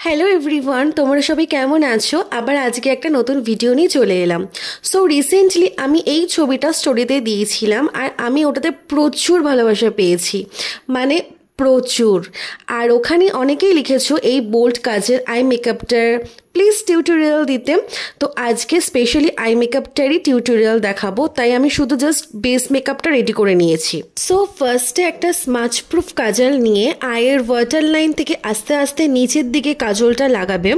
Hello everyone, তোমরা সবাই কেমন আছো? আবার আজকে একটা নতুন ভিডিও নিয়ে চলে এলাম। সো রিসেন্টলি আমি এই ছবিটা স্টোরিতে দিয়েছিলাম আর আমি ওটাতে প্রচুর ভালোবাসা পেয়েছি, মানে প্রচুর। আর ওখানে অনেকেই লিখেছো এই বোল্ড কাজের আই মেকআপটার প্লিজ টিউটোরিয়াল দিতে। তো আজকে স্পেশালি আই মেকআপটারই টিউটোরিয়াল দেখাবো, তাই আমি শুধু জাস্ট বেস মেকআপটা রেডি করে নিয়েছি। সো ফার্স্টে একটা স্মাচ প্রুফ কাজল নিয়ে আইয়ের ওয়াটার লাইন থেকে আস্তে আস্তে নিচের দিকে কাজলটা লাগাবে।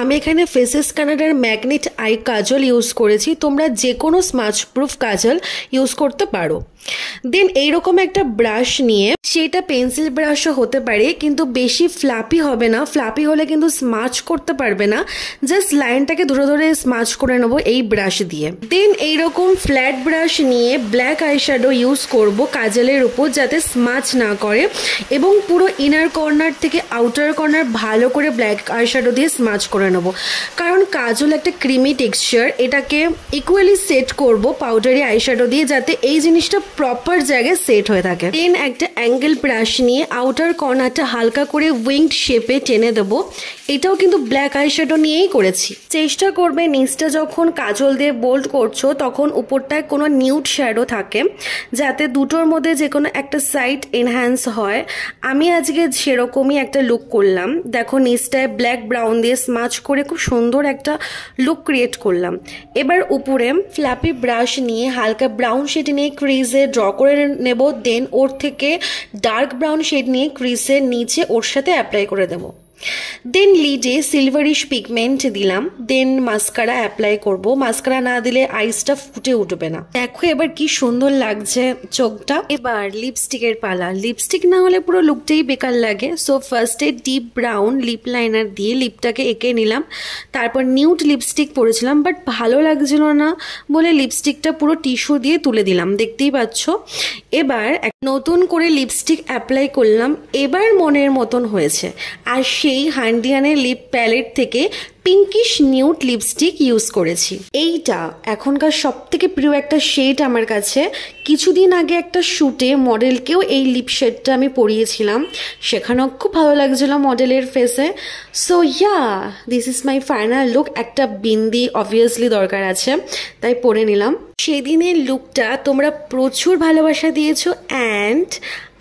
আমি এখানে ফেসেস কানাডার ম্যাগনেট আই কাজল ইউজ করেছি, তোমরা যে কোনো স্মাচ প্রুফ কাজল ইউজ করতে পারো। দেন এইরকম একটা ব্রাশ নিয়ে, সেটা পেন্সিল ব্রাশও হতে পারে কিন্তু বেশি ফ্লাপি হবে না, ফ্লাপি হলে কিন্তু স্মাচ করতে পারবে না। জাস্ট লাইনটাকে ধরে ধরে স্মাচ করে নেবো এই ব্রাশ দিয়ে। দেন এইরকম ফ্ল্যাট ব্রাশ নিয়ে ব্ল্যাক আইশ্যাডো ইউজ করব কাজলের উপর, যাতে স্মাচ না করে এবং পুরো ইনার কর্নার থেকে আউটার কর্নার ভালো করে ব্ল্যাক আইশ্যাডো দিয়ে স্মাচ করে নেবো। কারণ কাজল একটা ক্রিমি টেক্সচার, এটাকে ইকুয়ালি সেট করব পাউডারি আইশ্যাডো দিয়ে, যাতে এই জিনিসটা প্রপার জায়গায় সেট হয়ে থাকে। দেন একটা অ্যাঙ্গেল ব্রাশ নিয়ে আউটার কর্নারটা হালকা করে উইংড শেপে টেনে দেবো। এটাও কিন্তু ব্ল্যাক আইশ্যাডো নিয়েই করেছি। চেষ্টা করবে নিচটা যখন কাজল দিয়ে বোল্ড করছো তখন উপরটায় কোনো নিউড শ্যাডো থাকে, যাতে দুটোর মধ্যে যে কোনো একটা সাইড এনহ্যান্স হয়। আমি আজকে সেরকমই একটা লুক করলাম। দেখো নিচটায় ব্ল্যাক ব্রাউন দিয়ে স্মাচ করে খুব সুন্দর একটা লুক ক্রিয়েট করলাম। এবার উপরে ফ্ল্যাপি ব্রাশ নিয়ে হালকা ব্রাউন শেড নিয়ে ক্রিজে ড্র করে নেব। দেন ওর থেকে ডার্ক ব্রাউন শেড নিয়ে ক্রিজের নিচে ওর সাথে অ্যাপ্লাই করে দেবো। দেন লিডে সিলভারিশ পিগমেন্ট দিলাম। দেন মাস্কারা অ্যাপ্লাই করব। মাস্কারা না দিলে আইসটা ফুটে উঠবে না। দেখো এবার কি সুন্দর লাগছে চোখটা। এবার লিপস্টিকের পালা। লিপস্টিক না হলে পুরো লুকটাই বেকার লাগে। সো ফার্স্টে ডিপ ব্রাউন লিপ লাইনার দিয়ে লিপটাকে এঁকে নিলাম। তারপর নিউড লিপস্টিক পরেছিলাম, বাট ভালো লাগছিল না বলে লিপস্টিকটা পুরো টিস্যু দিয়ে তুলে দিলাম, দেখতেই পাচ্ছ। এবার নতুন করে লিপস্টিক অ্যাপ্লাই করলাম। এবার মনের মতন হয়েছে। আর সেই হান্ডিয়ানের লিপ প্যালেট থেকে পিঙ্কিশ নিউড লিপস্টিক ইউজ করেছি। এইটা এখনকার সব থেকে প্রিয় একটা শেড আমার কাছে। কিছুদিন আগে একটা শ্যুটে মডেলকেও এই লিপ শেডটা আমি পরিয়েছিলাম, সেখানেও খুব ভালো লাগছিল মডেলের ফেসে। So yeah, this is my final look. একটা বিন্দি অবভিয়াসলি দরকার আছে, তাই পরে নিলাম। সেদিনের লুকটা তোমরা প্রচুর ভালোবাসা দিয়েছো অ্যান্ড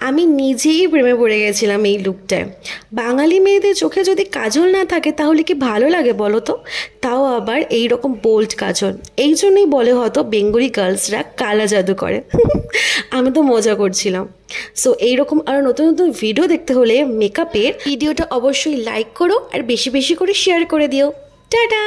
আমি নিজেই প্রেমে পড়ে গেছিলাম এই লুকটায়। বাঙালি মেয়েদের চোখে যদি কাজল না থাকে তাহলে কি ভালো লাগে বলো তো? তাও আবার এইরকম বোল্ড কাজল। এই জন্যই বলে হয়তো বেঙ্গলি গার্লসরা কালা জাদু করে। আমি তো মজা করছিলাম। সো এইরকম আরও নতুন নতুন ভিডিও দেখতে হলে মেকআপের ভিডিওটা অবশ্যই লাইক করো আর বেশি বেশি করে শেয়ার করে দিও। টাটা।